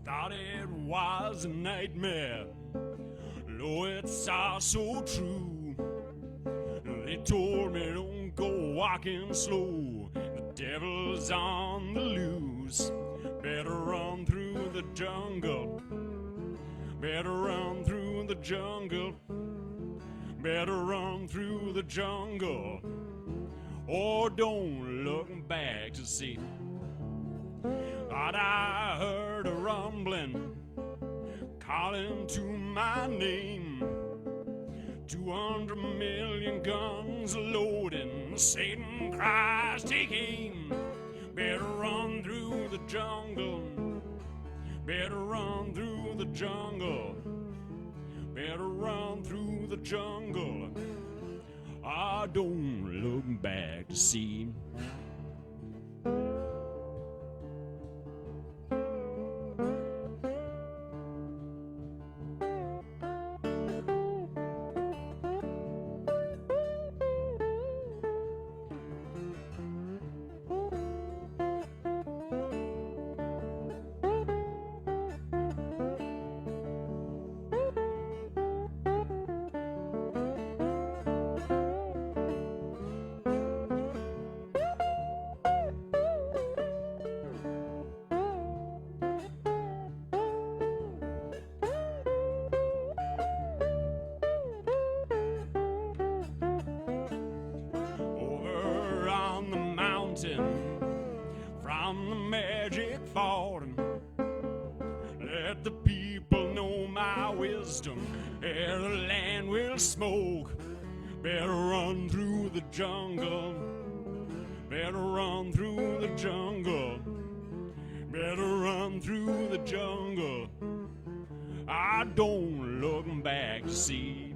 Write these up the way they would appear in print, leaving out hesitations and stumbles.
Thought it was a nightmare. Lo, it's all so true. They told me don't go walking slow. The devil's on the loose. Better run through the jungle. Better run through the jungle. Better run through the jungle. Or don't look back to see. Thought I heard a rumbling, calling to my name. 200 million guns loading, Satan cries, take aim. Better run through the jungle. Better run through the jungle. Better run through the jungle. I don't look back to see. From the magic fountain, let the people know my wisdom, ere the land will smoke. Better run through the jungle. Better run through the jungle. Better run through the jungle. I don't look back to see.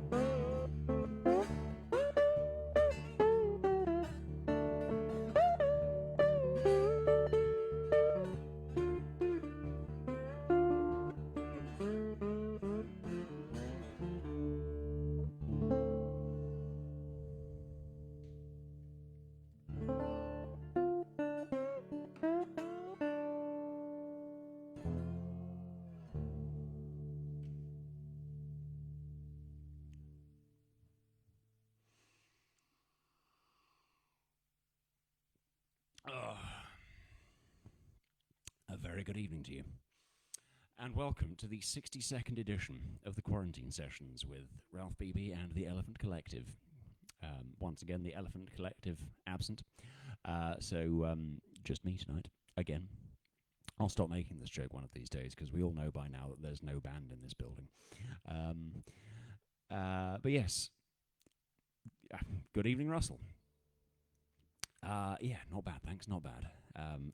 A very good evening to you, and welcome to the 62nd edition of the Quarantine Sessions with Ralph Beeby and the Elephant Collective. Once again, the Elephant Collective absent, so just me tonight, again. I'll stop making this joke one of these days, because we all know by now that there's no band in this building. But yes, good evening, Russell. Yeah, not bad, thanks, not bad.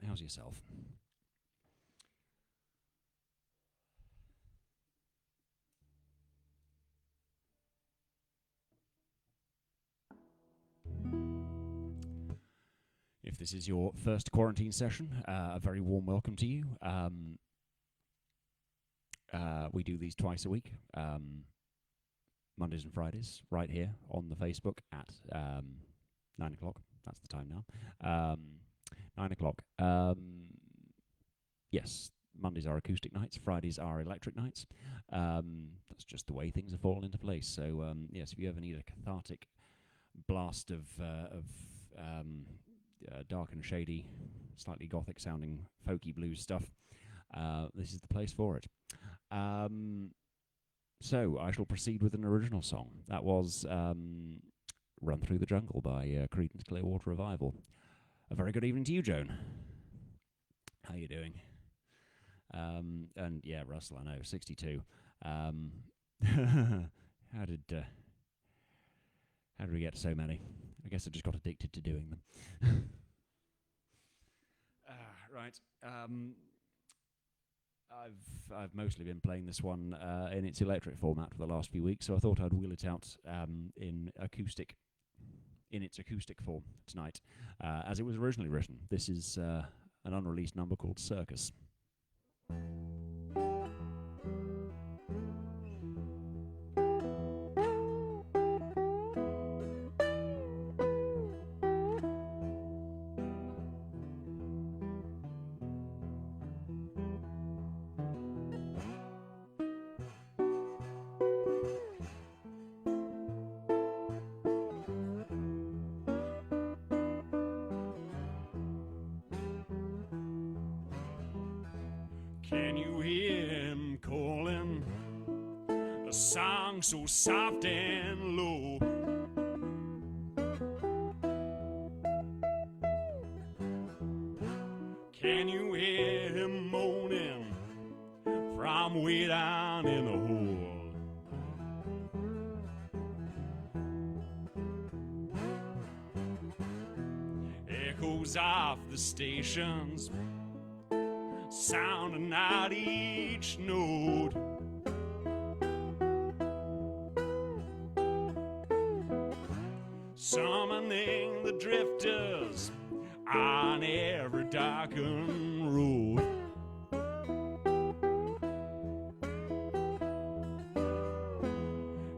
How's yourself? If this is your first quarantine session, a very warm welcome to you. We do these twice a week, Mondays and Fridays, right here on the Facebook at 9 o'clock. That's the time now. 9 o'clock. Yes, Mondays are acoustic nights, Fridays are electric nights. That's just the way things have fallen into place. So, yes, if you ever need a cathartic blast of dark and shady, slightly gothic-sounding, folky blues stuff, this is the place for it. So, I shall proceed with an original song. That was Run Through the Jungle by Creedence Clearwater Revival. A very good evening to you, Joan. How you doing? And yeah, Russell, I know, 62. How did we get so many? I guess I just got addicted to doing them. Right. I've mostly been playing this one in its electric format for the last few weeks, so I thought I'd wheel it out in its acoustic form tonight, as it was originally written. This is an unreleased number called Circus. Can you hear him calling? A song so soft and low. Can you hear him moaning from way down in the hole? Echoes off the stations, sounding out each note. Summoning the drifters on every darkened road.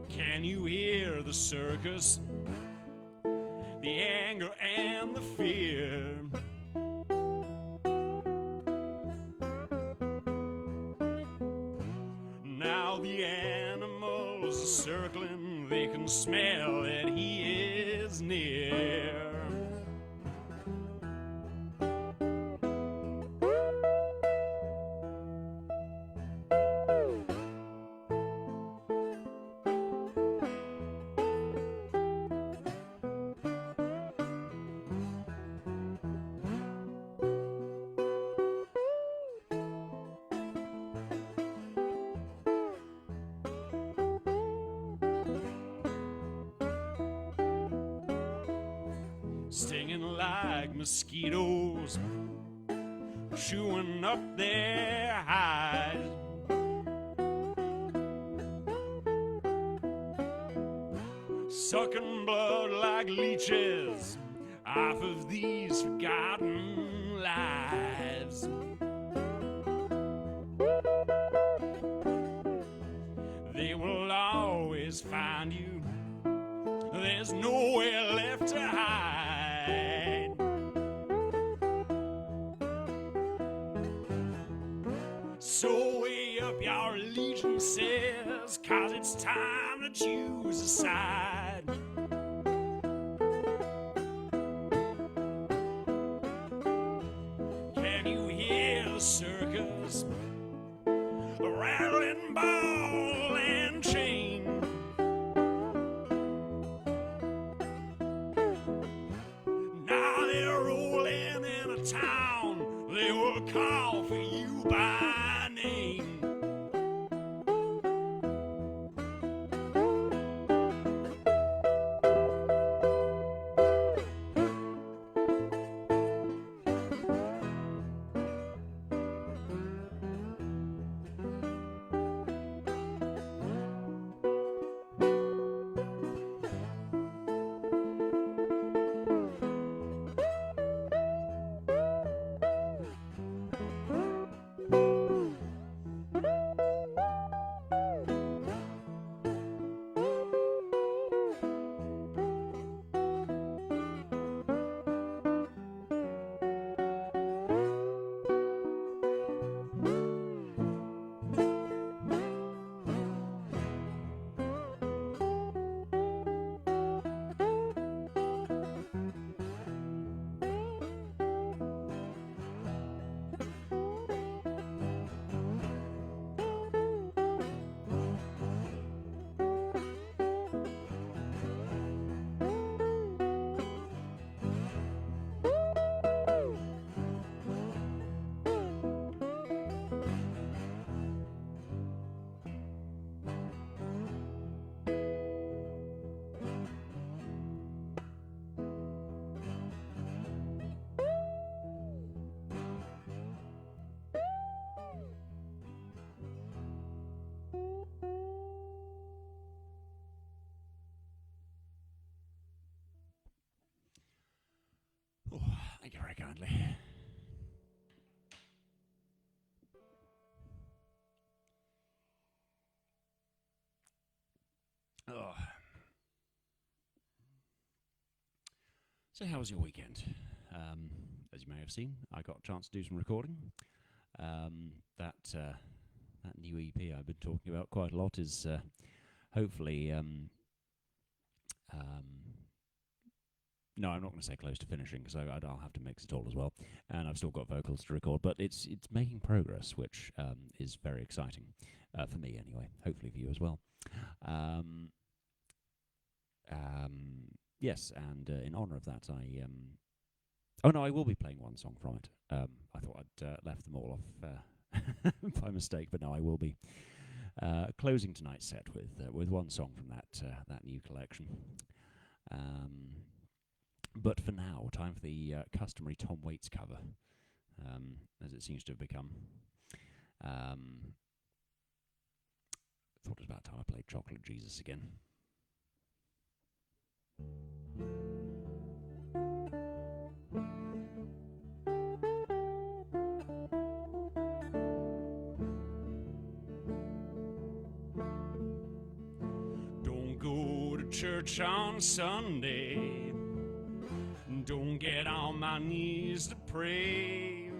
Can you hear the circus, the anger and the fear? Now the animals are circling, they can smell that he is near. Stinging like mosquitoes, chewing up their hides. Sucking blood like leeches off of these forgotten lives. They will always find you, there's nowhere left to hide. So weigh up your allegiances, 'cause it's time to choose a side. Can you hear the circus, a rattling ball and chain? Now they're rolling in a town, they will call for you by name. Thank you very kindly. Oh. So how was your weekend? As you may have seen, I got a chance to do some recording. That new EP I've been talking about quite a lot is hopefully... no, I'm not going to say close to finishing because I'll have to mix it all as well, and I've still got vocals to record. But it's making progress, which is very exciting for me anyway. Hopefully for you as well. Yes, and in honour of that, I will be playing one song from it. I thought I'd left them all off by mistake, but no, I will be closing tonight's set with one song from that new collection. But for now, time for the customary Tom Waits cover, as it seems to have become. Thought it was about time I played Chocolate Jesus again. Don't go to church on Sunday. Don't get on my knees to pray.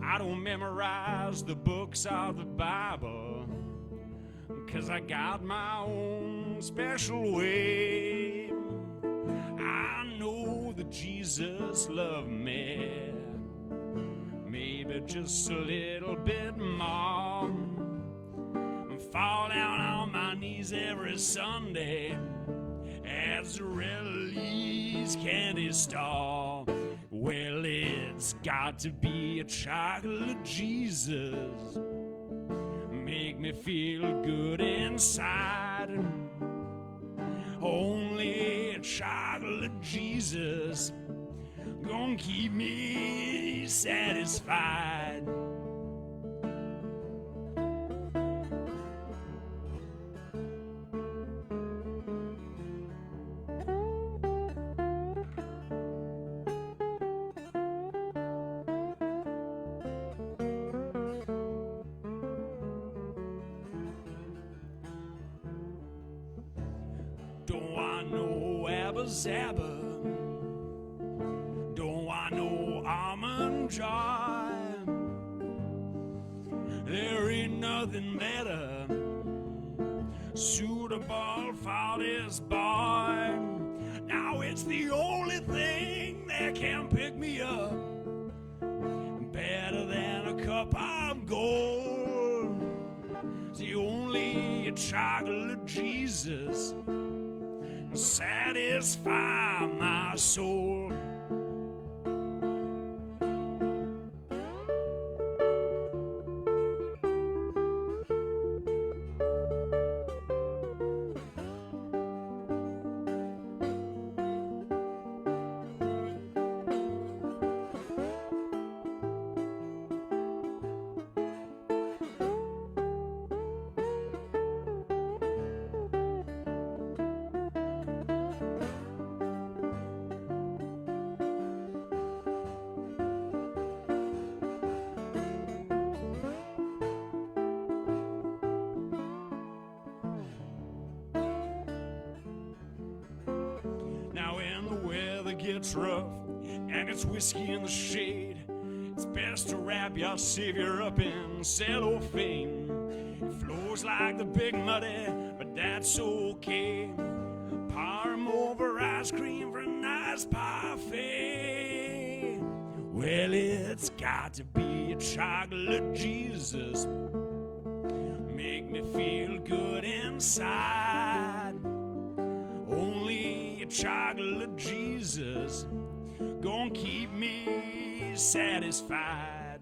I don't memorize the books of the Bible, 'cause I got my own special way. I know that Jesus loved me, maybe just a little bit more. Fall down on my knees every Sunday as the Release candy store. Well, it's got to be a chocolate Jesus, make me feel good inside. Only a chocolate Jesus gonna keep me satisfied. Don't want no Abba Zaba, don't want no Almond Joy. There ain't nothing better suitable for this boy. Now it's the only thing that can pick me up, better than a cup of gold. It's the only chocolate Jesus satisfy my soul. Now when the weather gets rough and it's whiskey in the shade, it's best to wrap your Savior up in cellophane. It flows like the Big Muddy, but that's okay. Pour him over ice cream for a nice parfait. Well, it's got to be a chocolate Jesus, make me feel good inside. Only a chocolate Jesus gonna keep me satisfied.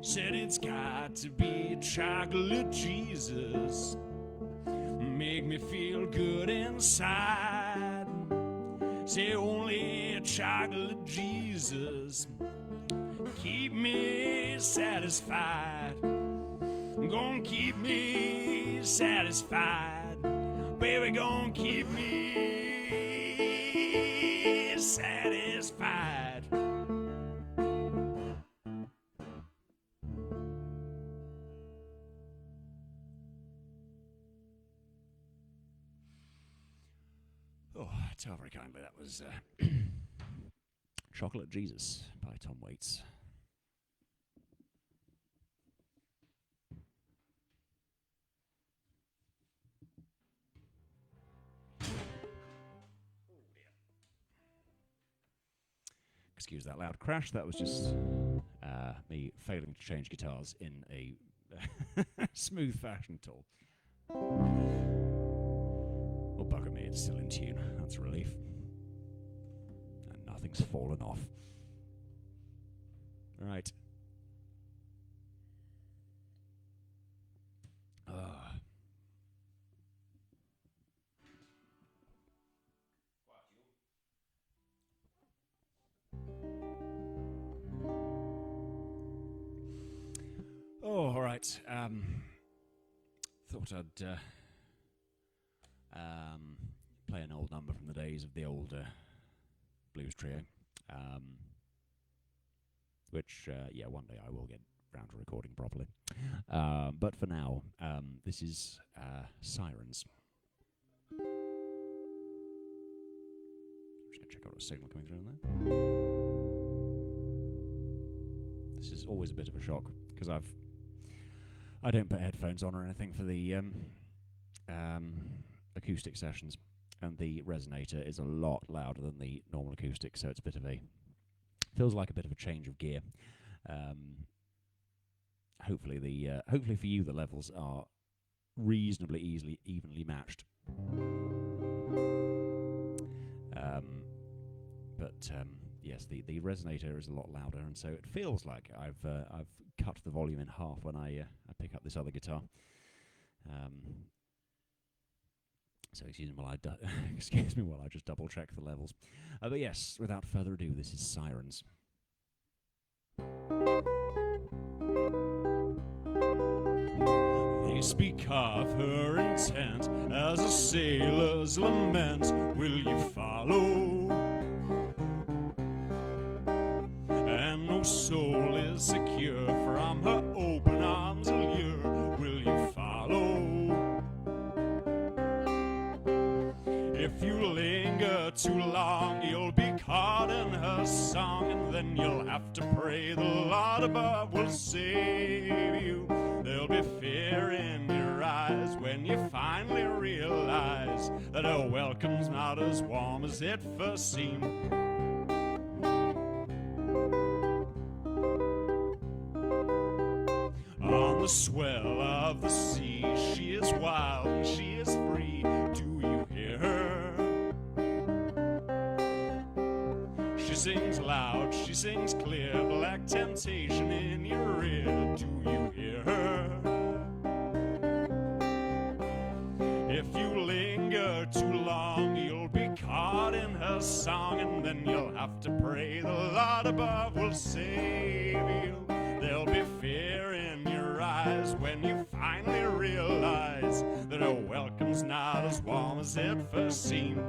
Said it's got to be a chocolate Jesus, make me feel good inside. Say only a chocolate Jesus keep me satisfied. Gonna keep me satisfied. Baby, gonna keep me satisfied. tell very kindly. That was Chocolate Jesus by Tom Waits. Excuse that loud crash. That was just me failing to change guitars in a smooth fashion at all. Well, bugger me, it's still in tune. That's a relief. And nothing's fallen off. Right. Oh, all right. Thought I'd play an old number from the days of the old blues trio, which, yeah, one day I will get round to recording properly. But for now, this is Sirens. I'm just going to check out a signal coming through in there. This is always a bit of a shock, because I don't put headphones on or anything for the acoustic sessions, and the resonator is a lot louder than the normal acoustic, so it's a bit of a feels like a bit of a change of gear. Hopefully for you the levels are reasonably evenly matched. But yes, the resonator is a lot louder, and so it feels like I've cut the volume in half when I pick up this other guitar. So excuse me while I just double check the levels. But yes, without further ado, this is Sirens. They speak of her intent as a sailor's lament. Will you follow? And no soul is secure from her open arms allure. Will you follow? If you linger too long, you'll be caught in her song, and then you'll have to pray the Lord above will save you. There'll be fear in your eyes when you finally realize that her welcome's not as warm as it first seemed. On the swell of the sea, she is wild and she is free. Do you hear her? She sings loud, she sings clear, black temptation in your ear. Do you hear her? If you linger too long, you'll be caught in her song, and then you'll have to pray the Lord above will save you. There'll be fear in your eyes when you finally realize that her welcome's not as warm as it first seemed.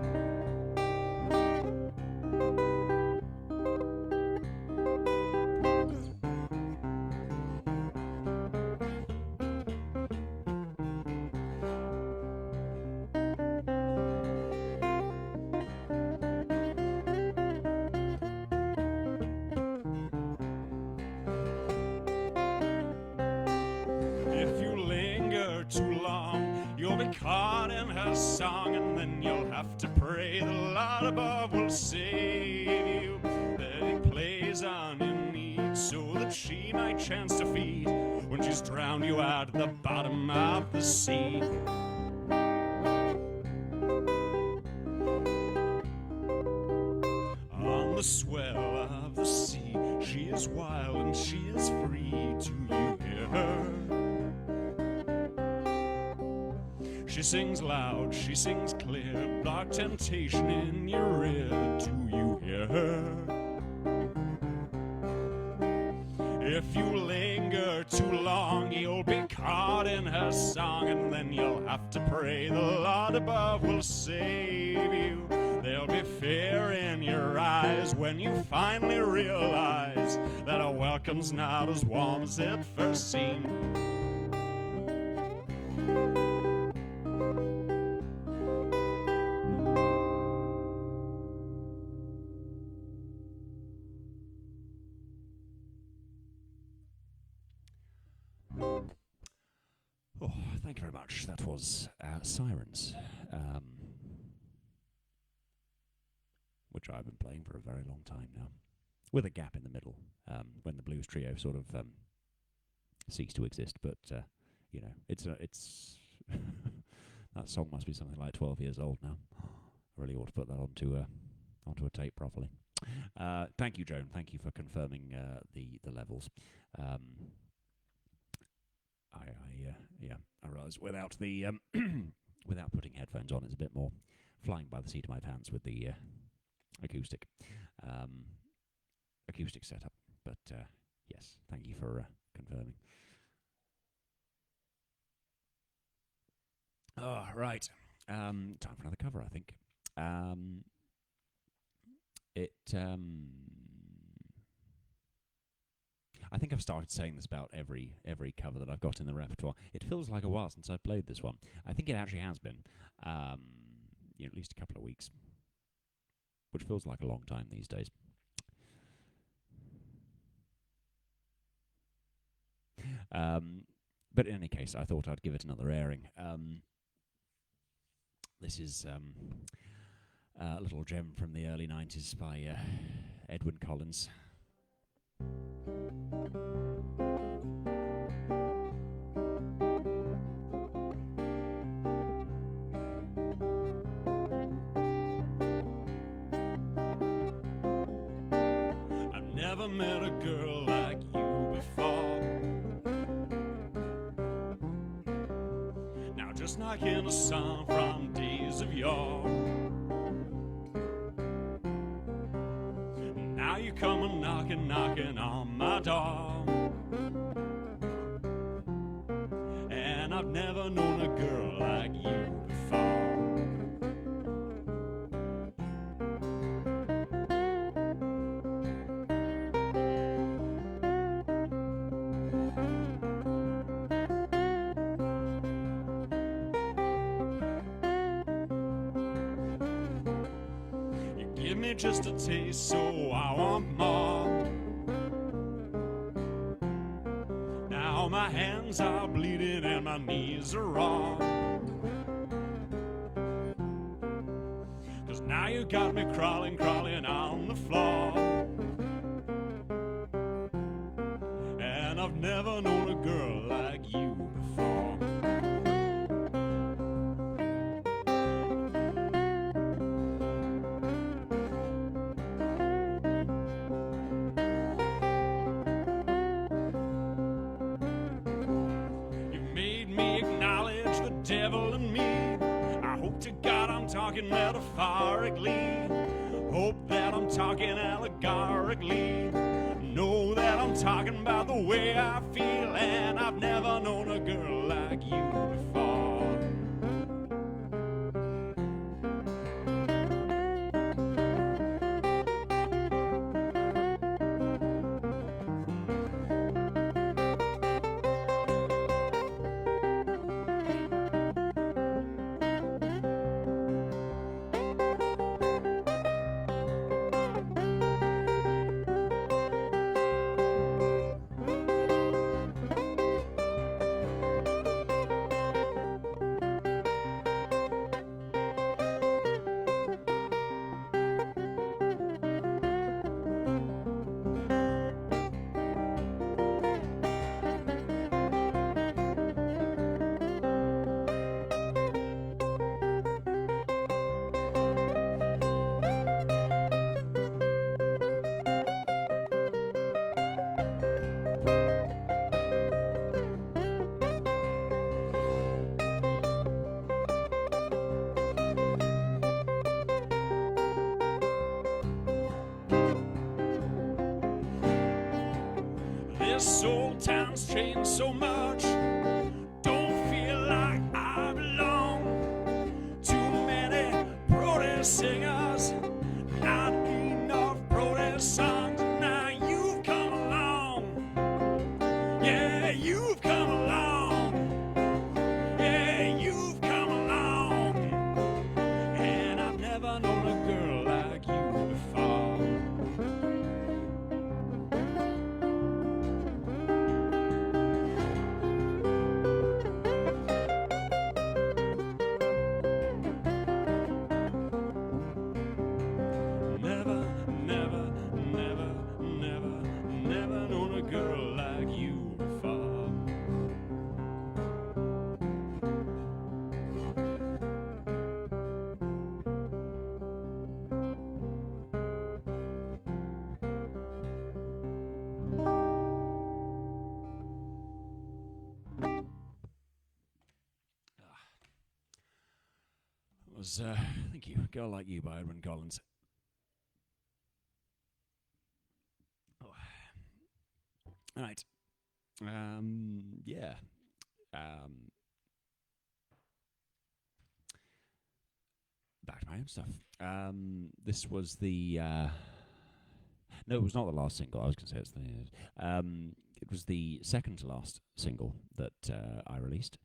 Too long, you'll be caught in her song, and then you'll have to pray the Lord above will save you. That he plays on your need so that she might chance to feed when she's drowned you out at the bottom of the sea. On the swell of the sea, she is wild and she is free. Do you hear her? She sings loud, she sings clear, dark temptation in your ear. Do you hear her? If you linger too long, you'll be caught in her song, and then you'll have to pray the Lord above will save you. There'll be fear in your eyes when you finally realize that her welcome's not as warm as it first seemed. much. That was Sirens, which I've been playing for a very long time now, with a gap in the middle when the blues trio sort of ceased to exist. But you know, it's that song must be something like 12 years old now. I really ought to put that onto a tape properly. Thank you, Joan. Thank you for confirming the levels. I realise without the without putting headphones on, it's a bit more flying by the seat of my pants with the acoustic setup. But yes, thank you for confirming. Oh, right. Time for another cover, I think. I think I've started saying this about every cover that I've got in the repertoire. It feels like a while since I've played this one. I think it actually has been, at least a couple of weeks, which feels like a long time these days. But in any case, I thought I'd give it another airing. This is a little gem from the early 90s by Edwyn Collins. I've never met a girl like you before. Now just like in a song from days of yore. Now you come a knocking on my door. And I've never known a girl like you before. Give me just a taste, so I want more. Now my hands are bleeding and my knees are raw. 'Cause now you got me crawling on the floor. And I've never known a girl like you before. Devil in me. I hope to God I'm talking metaphorically. Hope that I'm talking allegorically. Know that I'm talking about the way I feel. And I've never known a girl like you before. This old town's changed so much. Don't feel like I belong. Too many protest singers, not enough protest songs. Now you've come along. Yeah, you've come along. Yeah, you've come along. And I've never known a girl like you before. was, thank you, Girl Like You by Edwyn Collins. Oh. All right. Yeah. Back to my own stuff. This was the... no, it was not the last single. I was going to say it's the... it was the second to last single that I released.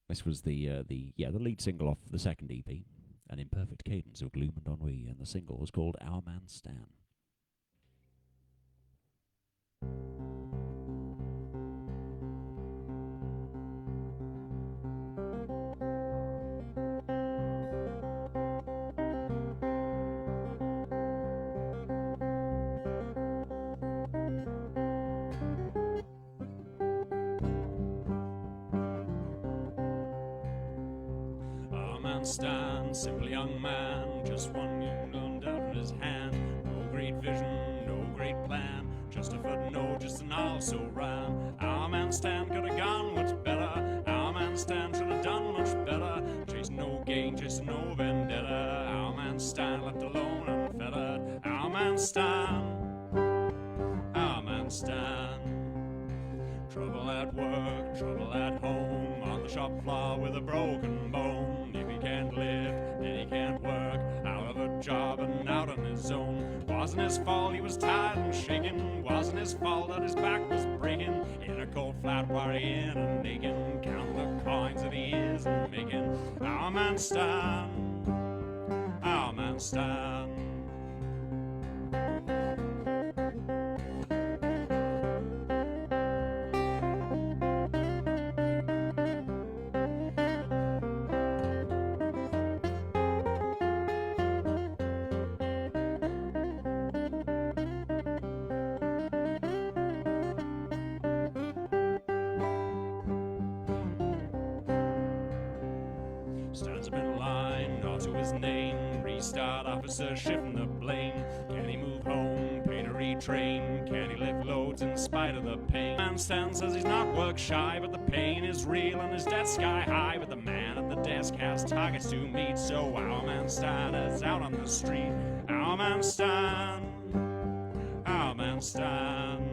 This was the lead single off the second EP, An Imperfect Cadence of Gloom and Ennui, and the single was called Our Man Stan. Stan, simple young man, just one young out in his hand. No great vision, no great plan, just a footnote, just an also rhyme. Our man Stan could have gone much better. Our man Stan should have done much better. Chasing no gain, chasing no vendetta. Our man Stan left alone unfettered. Our man Stan, our man Stan. Trouble at work, trouble at home, on the shop floor with a broken bone. If he can't live, then he can't work, out of a job and out on his own. Wasn't his fault he was tired and shaking, wasn't his fault that his back was breaking. In a cold flat worrying and aching, count the coins that he isn't making. Our man Stan, our man Stan. Stands up in line, nod to his name, restart officer shifting the blame. Can he move home, pay to retrain? Can he lift loads in spite of the pain? Man Stan says he's not work shy, but the pain is real and his debt's sky high. But the man at the desk has targets to meet, so our man Stan is out on the street. Our man Stan, our man Stan.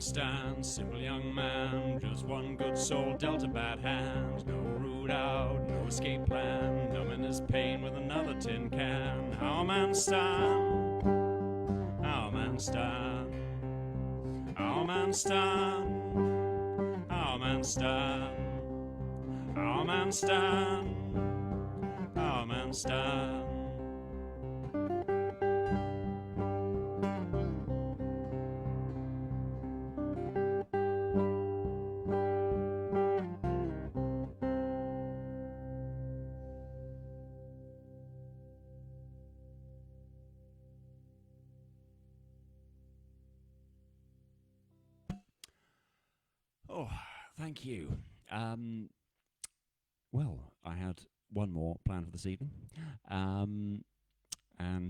Stan, simple young man, just one good soul dealt a bad hand. No route out, no escape plan, numbing his pain with another tin can. Our man Stan, our man Stan, our man Stan, our man Stan, our man Stan, our man Stan. Oh, thank you. Well, I had one more planned for this evening. And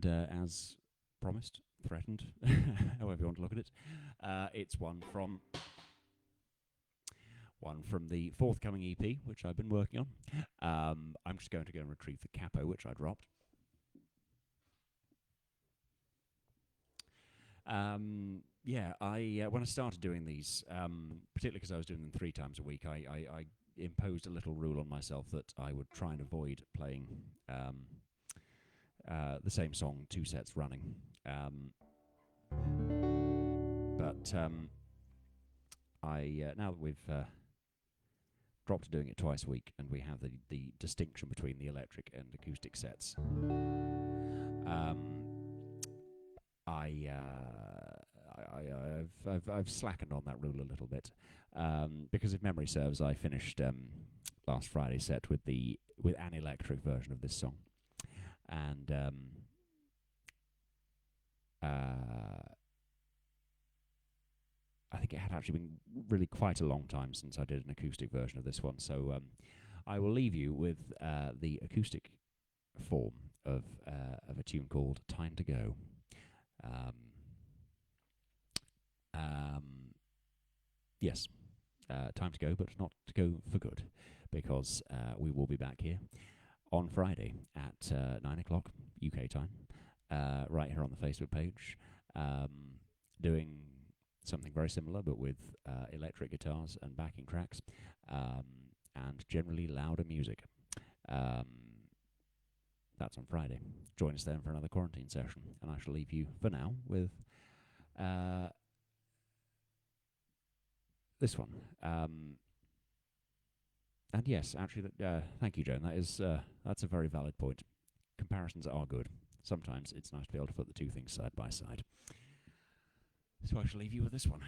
as promised, threatened, however you want to look at it, it's one from the forthcoming EP, which I've been working on. I'm just going to go and retrieve the capo, which I dropped. Yeah, when I started doing these, particularly because I was doing them 3 times a week, I imposed a little rule on myself that I would try and avoid playing the same song 2 sets running. But now that we've dropped to doing it twice a week, and we have the distinction between the electric and acoustic sets, I've slackened on that rule a little bit, because if memory serves, I finished last Friday's set with an electric version of this song, and I think it had actually been really quite a long time since I did an acoustic version of this one, so I will leave you with the acoustic form of a tune called "Time to Go." Yes, time to go, but not to go for good, because we will be back here on Friday at 9 o'clock UK time, right here on the Facebook page, doing something very similar, but with electric guitars and backing tracks, and generally louder music. That's on Friday. Join us then for another quarantine session, and I shall leave you for now with this one. And yes, actually, thank you, Joan. That's a very valid point. Comparisons are good. Sometimes it's nice to be able to put the 2 things side by side. So I shall leave you with this one.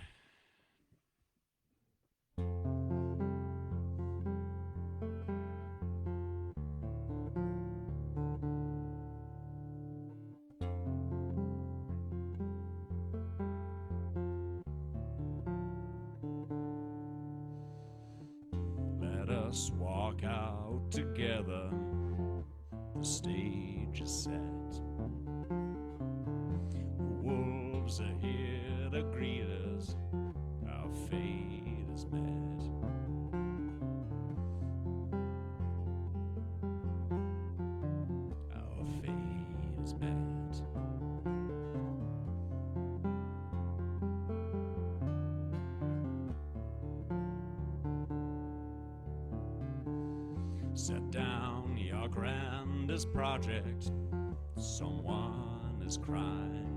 Let us walk out together. The stage is set. The wolves are here to greet us. Our fate is met. Our fate is met. Set down your grandest project. Someone is crying.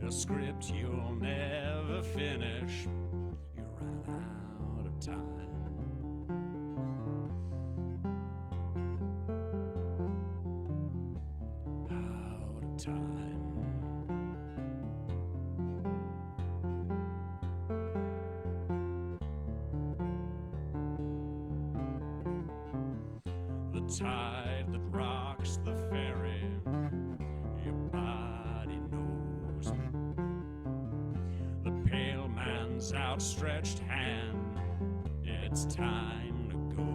A script you'll never finish. You ran out of time. Out of time. The tide that rocks the ferry, your body knows. The pale man's outstretched hand, it's time to go.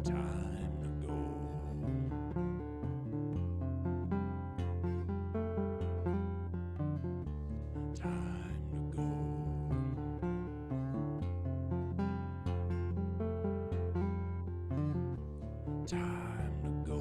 Time to go. Time to go. Time to go.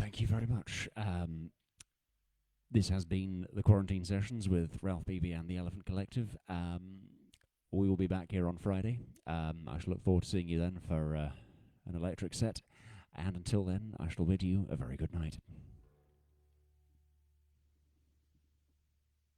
thank you very much. This has been the Quarantine Sessions with Ralph Beeby and the Elephant Collective. We will be back here on Friday. I shall look forward to seeing you then for an electric set. And until then, I shall bid you a very good night.